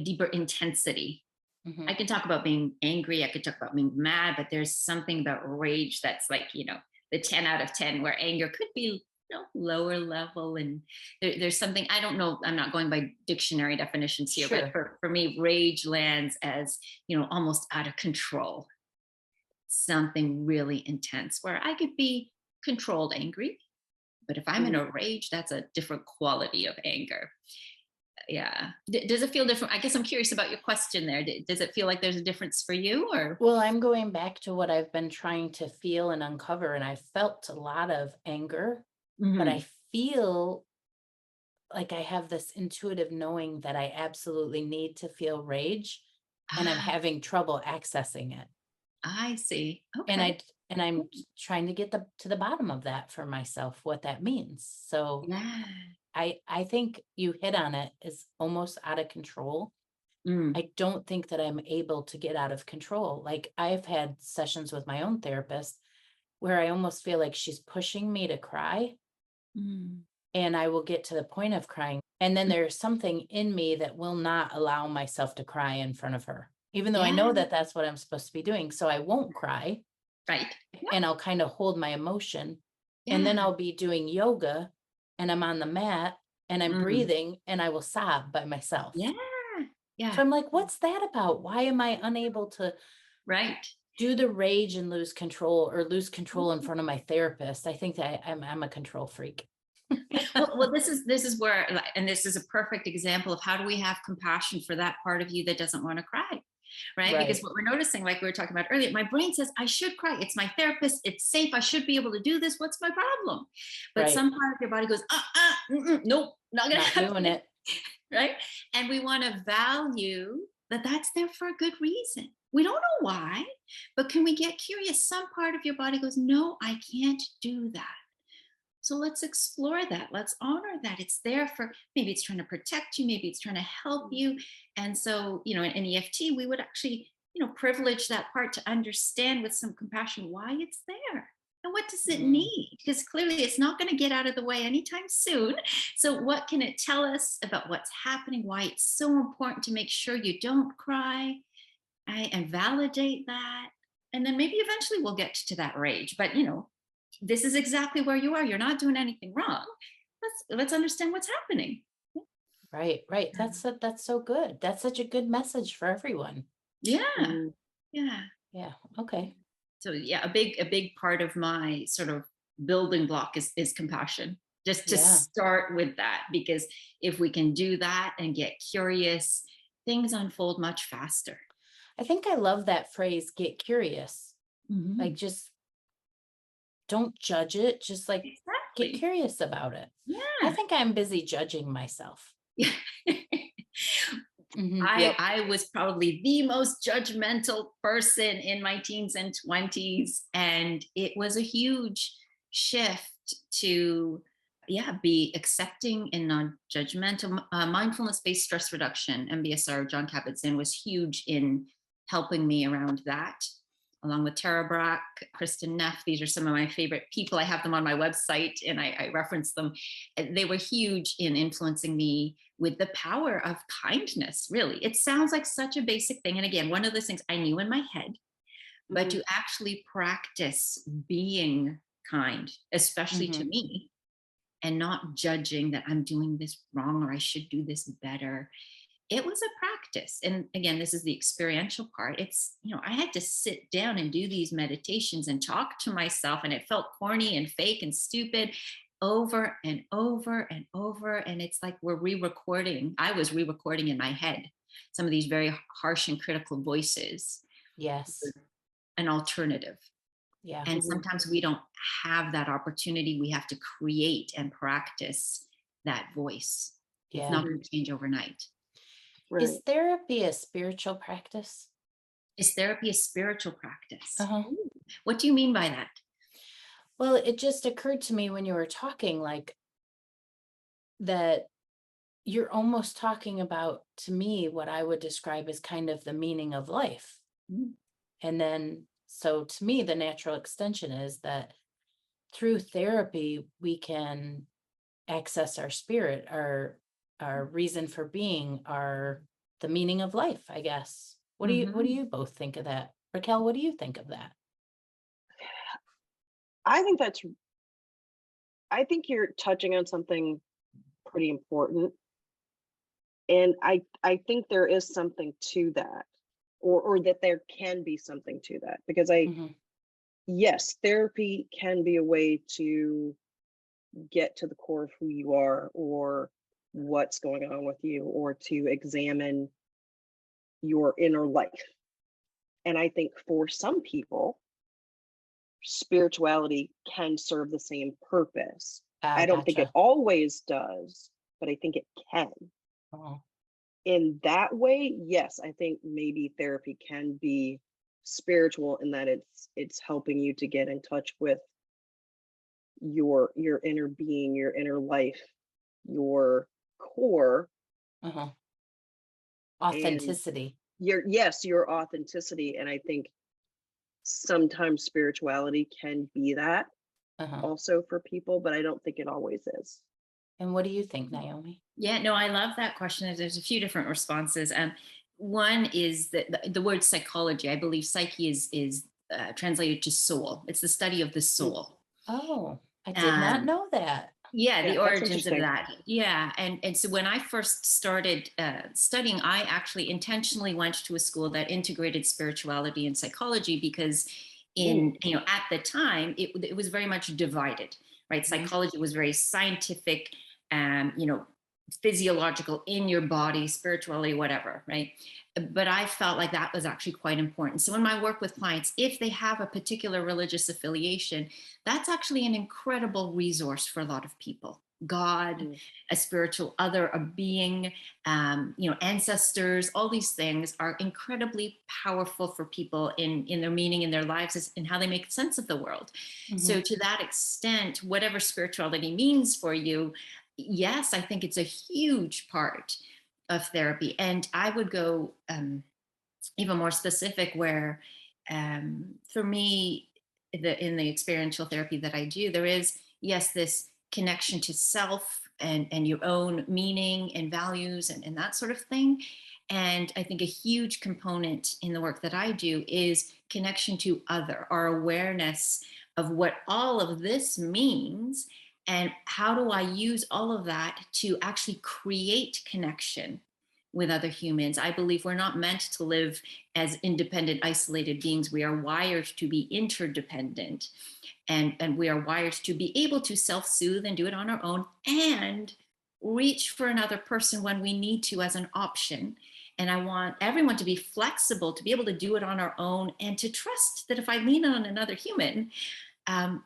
deeper intensity. Mhm. I can talk about being angry, I could talk about being mad, but there's something about rage that's like, the 10 out of 10, where anger could be, lower level. And there's something, I don't know, I'm not going by dictionary definitions here, but Sure. for me, rage lands as, almost out of control, something really intense where I could be controlled angry. But if I'm in Mhm. a rage, that's a different quality of anger. Yeah. Does it feel different? I guess I'm curious about your question there. Does it feel like there's a difference for you, or? Well, I'm going back to what I've been trying to feel and uncover, and I felt a lot of anger, but I Mhm. feel like I have this intuitive knowing that I absolutely need to feel rage, and I'm Ah, having trouble accessing it. I see. And Okay. I'm trying to get to the bottom of that for myself, what that means. So Yeah. I think you hit on it, is almost out of control. Mm. I don't think that I'm able to get out of control. Like, I've had sessions with my own therapist where I almost feel like she's pushing me to cry, Mm. and I will get to the point of crying. And then there's something in me that will not allow myself to cry in front of her, even though I Yeah. know that that's what I'm supposed to be doing. So I won't cry, Right. Yeah. and I'll kind of hold my emotion. And then Yeah. I'll be doing yoga, and I'm on the mat and I'm Mm. breathing, and I will sob by myself. Yeah. So Yeah. I'm like, what's that about? Why am I unable to Right. do the rage and lose control, or lose control in front of my therapist? I think that I'm a control freak. Well, this is where, and this is a perfect example of how do we have compassion for that part of you that doesn't want to cry, right? Because Right, what we're noticing, like we were talking about earlier, my brain says I should cry. It's my therapist. It's safe. I should be able to do this. What's my problem? But right. some part of your body goes, nope, not gonna Not doing happen, it. right? And we want to value that that's there for a good reason. We don't know why, but can we get curious? Some part of your body goes, no, I can't do that. So let's explore that. Let's honor that. It's there for, maybe it's trying to protect you, maybe it's trying to help you. And so, in EFT, we would actually, privilege that part to understand with some compassion why it's there. And what does it Mm, need? Because clearly it's not going to get out of the way anytime soon. So, what can it tell us about what's happening? Why it's so important to make sure you don't cry, right? And validate that. And then maybe eventually we'll get to that rage. But, this is exactly where you are. You're not doing anything wrong. Let's understand what's happening. right, right. That's so good. That's such a good message for everyone. Yeah, Mhm. yeah. Yeah. Okay. So yeah, a big part of my sort of building block is compassion. Just to Yeah. start with that, because if we can do that and get curious, things unfold much faster. I think I love that phrase, get curious. Like, Mhm. just don't judge it. Just like get Exactly. curious about it. I Yeah. think I'm busy judging myself. Hmm. I Yep. I was probably the most judgmental person in my teens and 20s, and it was a huge shift to, yeah, be accepting and non-judgmental. Mindfulness-based stress reduction, MBSR, John Kabat-Zinn, was huge in helping me around that. along with Tara Brach, Kristen Neff. These are some of my favorite people. I have them on my website and I reference them. They were huge in influencing me with the power of kindness, really. It sounds like such a basic thing. And again, one of those things I knew in my head, but Mhm. to actually practice being kind, especially to Mhm. me, and not judging that I'm doing this wrong or I should do this better. It was a practice. And again, this is the experiential part. It's, I had to sit down and do these meditations and talk to myself, and it felt corny and fake and stupid over and over and over. And it's like we're re-recording. I was re-recording in my head some of these very harsh and critical voices, Yes. an alternative. Yeah. And Mhm. sometimes we don't have that opportunity. We have to create and practice that voice. It's Yeah. not going to change overnight. Is Right. therapy a spiritual practice? Is therapy a spiritual practice? Uh-huh. Ooh, what do you mean by that? Well, it just occurred to me when you were talking, like that you're almost talking about, to me, what I would describe as kind of the meaning of life. Mm. And then, so to me, the natural extension is that through therapy, we can access our spirit, our reason for being, our the meaning of life, I guess. What do Mhm. you both think of that? Raquel, what do you think of that? I think that's I think you're touching on something pretty important. And I think there is something to that, or that there can be something to that, because Hmm. yes, therapy can be a way to get to the core of who you are, or what's going on with you, or to examine your inner life. And I think for some people, spirituality can serve the same purpose. Ah, I don't think it gotcha. always does, but I think it can. Oh, In that way, yes, I think maybe therapy can be spiritual in that it's helping you to get in touch with your inner being, your inner life, your core, uh-huh. and Authenticity. your authenticity. And I think sometimes spirituality can be that Uh-huh. also for people, but I don't think it always is. And what do you think, Naomi? Yeah, no, I love that question. There's a few different responses. One is that the word psychology, I believe psyche is translated to soul. It's the study of the Mm. soul. Oh, I did not Um, know that. yeah, Yeah, the that's origins of interesting. that. Yeah, and so when I first started studying, I actually intentionally went to a school that integrated spirituality and psychology because Mm, at the time it was very much divided, right? Mhm. Psychology was very scientific, physiological, in your body, spirituality, whatever, right? But I felt like that was actually quite important. So in my work with clients, if they have a particular religious affiliation, that's actually an incredible resource for a lot of people. God, mm, a spiritual other, a being, ancestors, all these things are incredibly powerful for people in their meaning in their lives and how they make sense of the world. So Mhm. to that extent, whatever spirituality means for you, yes, I think it's a huge part of therapy. And I would go even more specific, where for me, in the experiential therapy that I do, there is, yes, this connection to self and your own meaning and values and that sort of thing. And I think a huge component in the work that I do is connection to other, our awareness of what all of this means, and how do I use all of that to actually create connection with other humans. I believe we're not meant to live as independent, isolated beings. We are wired to be interdependent, and we are wired to be able to self-soothe and do it on our own, and reach for another person when we need to as an option. And I want everyone to be flexible, to be able to do it on our own, and to trust that if I lean on another human,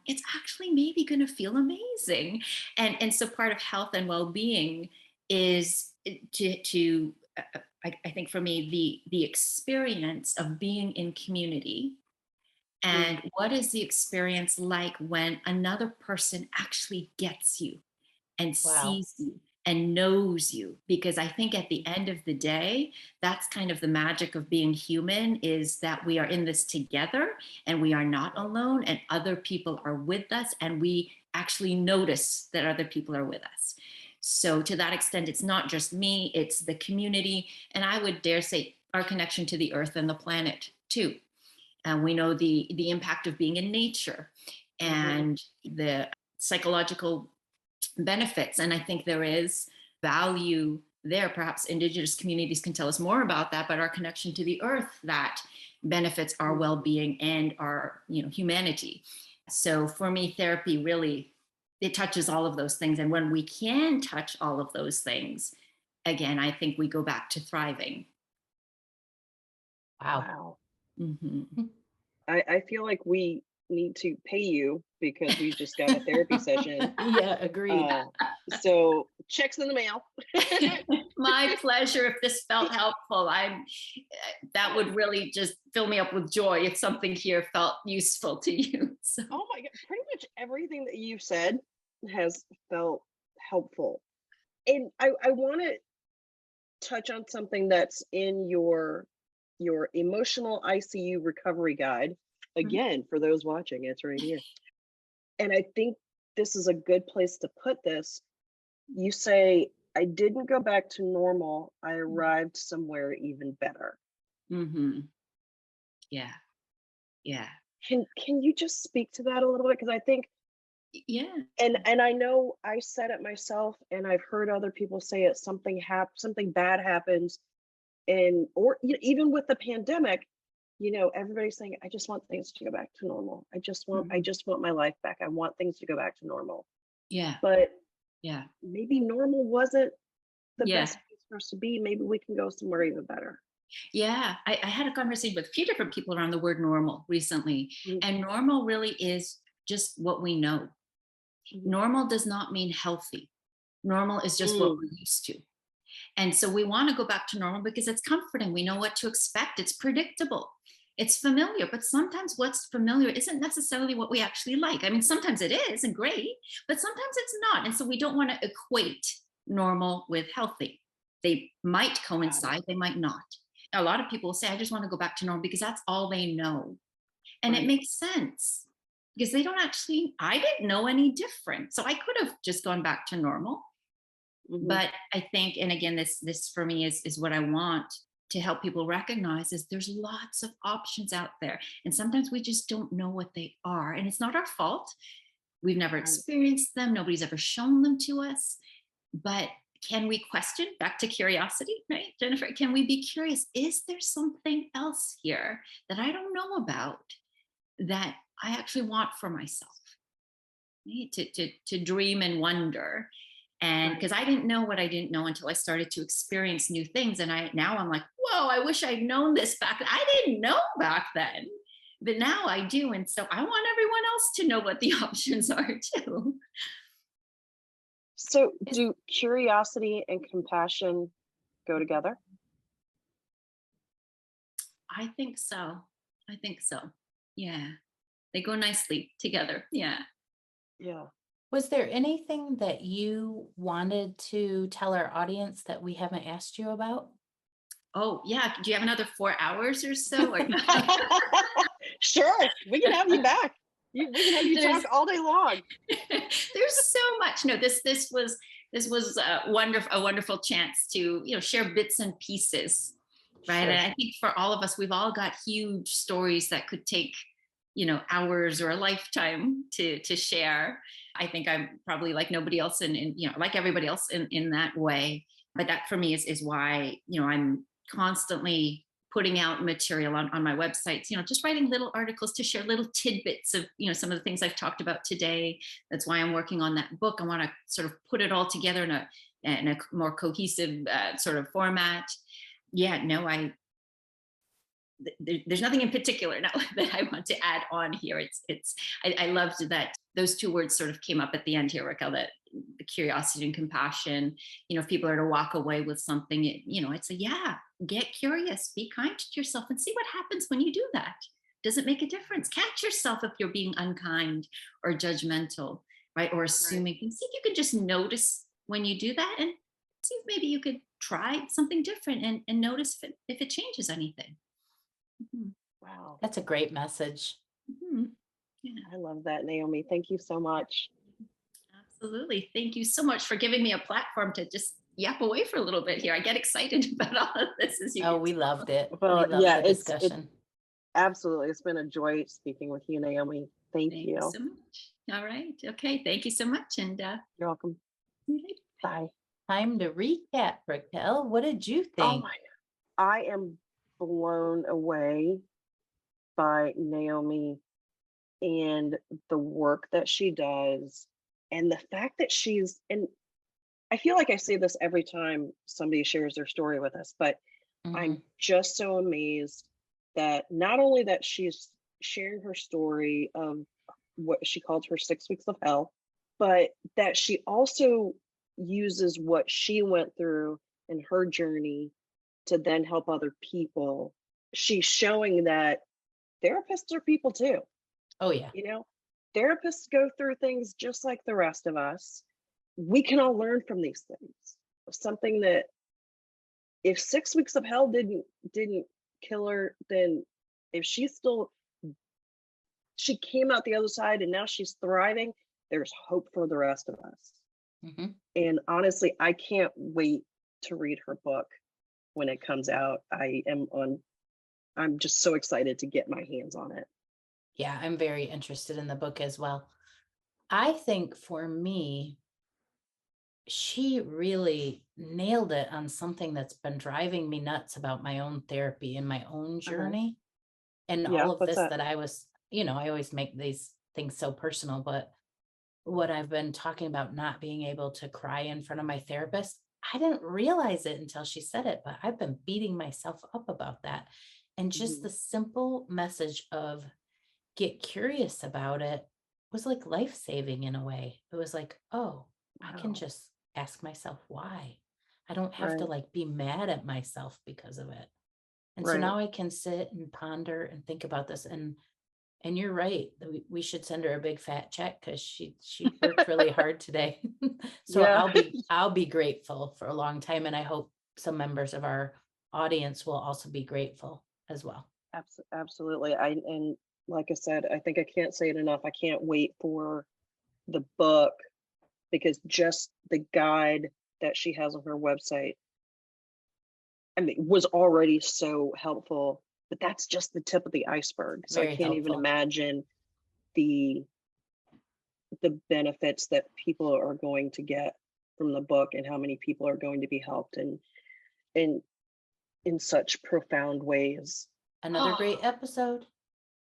it's actually maybe going to feel amazing. And so part of health and well-being is I think for me, the experience of being in community. mm, And what is the experience like when another person actually gets you and Wow. sees you and knows you. Because I think at the end of the day, that's kind of the magic of being human, is that we are in this together and we are not alone, and other people are with us, and we actually notice that other people are with us. So to that extent, it's not just me, it's the community. And I would dare say our connection to the earth and the planet too. And we know the impact of being in nature and the psychological benefits. And I think there is value there. Perhaps indigenous communities can tell us more about that, but our connection to the earth that benefits our well-being and our, humanity. So for me, therapy really, it touches all of those things. And when we can touch all of those things, again, I think we go back to thriving. Wow. Wow. Mm-hmm. I feel like we need to pay you because we just got a therapy session. Yeah, agreed. So checks in the mail. My pleasure. If this felt helpful, that would really just fill me up with joy if something here felt useful to you. So. Oh my God, pretty much everything that you've said has felt helpful. And I want to touch on something that's in your emotional ICU recovery guide. Again, for those watching, it's right here. And I think this is a good place to put this. You say, I didn't go back to normal. I arrived somewhere even better. Mm-hmm. Yeah. Yeah. Can you just speak to that a little bit? Because I think, yeah. And I know I said it myself, and I've heard other people say it. Something bad happens, even with the pandemic, everybody's saying, I just want things to go back to normal. I just want my life back. I want things to go back to normal. Yeah. But yeah, maybe normal wasn't the best place for us to be. Maybe we can go somewhere even better. Yeah. I had a conversation with a few different people around the word normal recently. Mm-hmm. And normal really is just what we know. Mm-hmm. Normal does not mean healthy. Normal is just what we're used to. And so we want to go back to normal because it's comforting. We know what to expect. It's predictable. It's familiar, but sometimes what's familiar isn't necessarily what we actually like. I mean, sometimes it is and great, but sometimes it's not. And so we don't want to equate normal with healthy. They might coincide, they might not. A lot of people say, I just want to go back to normal because that's all they know. And it makes sense because I didn't know any different. So I could have just gone back to normal. Mm-hmm. But I think, and again, this for me is what I want to help people recognize, is there's lots of options out there. And sometimes we just don't know what they are. And it's not our fault. We've never experienced them. Nobody's ever shown them to us. But can we question, back to curiosity, right, Jennifer? Can we be curious? Is there something else here that I don't know about that I actually want for myself? Right? To dream and wonder. And because I didn't know what I didn't know until I started to experience new things. And now I'm like, whoa, I wish I'd known this back then. I didn't know back then, but now I do. And so I want everyone else to know what the options are too. So do curiosity and compassion go together? I think so. Yeah. They go nicely together. Yeah. Yeah. Was there anything that you wanted to tell our audience that we haven't asked you about? Oh, yeah. Do you have another 4 hours or so? Or Sure. We can have you back. We can have you talk all day long. There's so much. No, this was a wonderful chance to, share bits and pieces. Right. Sure. And I think for all of us, we've all got huge stories that could take, hours or a lifetime to share. I think I'm probably like nobody else like everybody else in that way. But that for me is why, I'm constantly putting out material on my websites, just writing little articles to share little tidbits of, some of the things I've talked about today. That's why I'm working on that book. I want to sort of put it all together in a more cohesive sort of format. Yeah, no, there's nothing in particular now that I want to add on here. I loved that those two words sort of came up at the end here, Raquel, that the curiosity and compassion. If people are to walk away with something, it's get curious, be kind to yourself and see what happens when you do that. Does it make a difference? Catch yourself if you're being unkind or judgmental, right? Or assuming. Right. See if you can just notice when you do that, and see if maybe you could try something different and notice if it changes anything. Mhm. Wow. That's a great message. Mhm. Yeah, I love that, Naomi. Thank you so much. absolutely. Thank you so much for giving me a platform to just yap away for a little bit here. I get excited about all of this as you Oh, can we tell. loved it. Well, We loved yeah, the it's discussion. absolutely. It's been a joy speaking with you, Naomi. Thank Thank you you. so much. All right. Okay. Thank you so much. And You're welcome. see you later. Bye. Time to recap, Raquel. What did you Oh think? my, I am blown away by Naomi and the work that she does, and the fact that and I feel like I say this every time somebody shares their story with us, but I'm Mhm. just so amazed that not only that she's sharing her story of what she called her 6 weeks of hell, but that she also uses what she went through in her journey to then help other people. She's showing that therapists are people too. Oh, yeah. You know, therapists go through things just like the rest of us. We can all learn from these things. Something that if 6 weeks of hell didn't kill her, then if she came out the other side and now she's thriving, there's hope for the rest of us. Mhm. And honestly, I can't wait to read her book when it comes out. I'm just so excited to get my hands on it. Yeah, I'm very interested in the book as well. I think for me, she really nailed it on something that's been driving me nuts about my own therapy and my own Uh-huh. journey. And Yeah, all of what's this that? that I was, I always make these things so personal, but what I've been talking about not being able to cry in front of my therapist, I didn't realize it until she said it, but I've been beating myself up about that. And just Mhm. the simple message of get curious about it was like life-saving in a way. It was like, oh, I can Wow. just ask myself why. I don't have to Right. like be mad at myself because of it. And so Right. now I can sit and ponder and think about this. And you're right. We should send her a big fat check because she worked really hard today. So Yeah. I'll be grateful for a long time. And I hope some members of our audience will also be grateful as well. Absolutely. And like I said, I think I can't say it enough. I can't wait for the book because just the guide that she has on her website, I mean, was already so helpful, but that's just the tip of the iceberg. So I Very can't even helpful. imagine the benefits that people are going to get from the book and how many people are going to be helped and in such profound ways. Another great episode.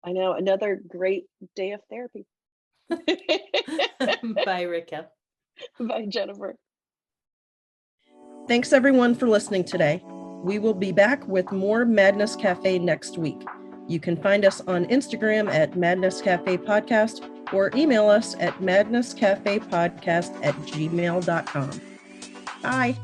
I know, another great day of therapy. Bye, Raquel. Bye, Jennifer. Thanks everyone for listening today. We will be back with more Madness Cafe next week. You can find us on Instagram at Madness Cafe Podcast or email us at madnesscafepodcast@gmail.com. Bye.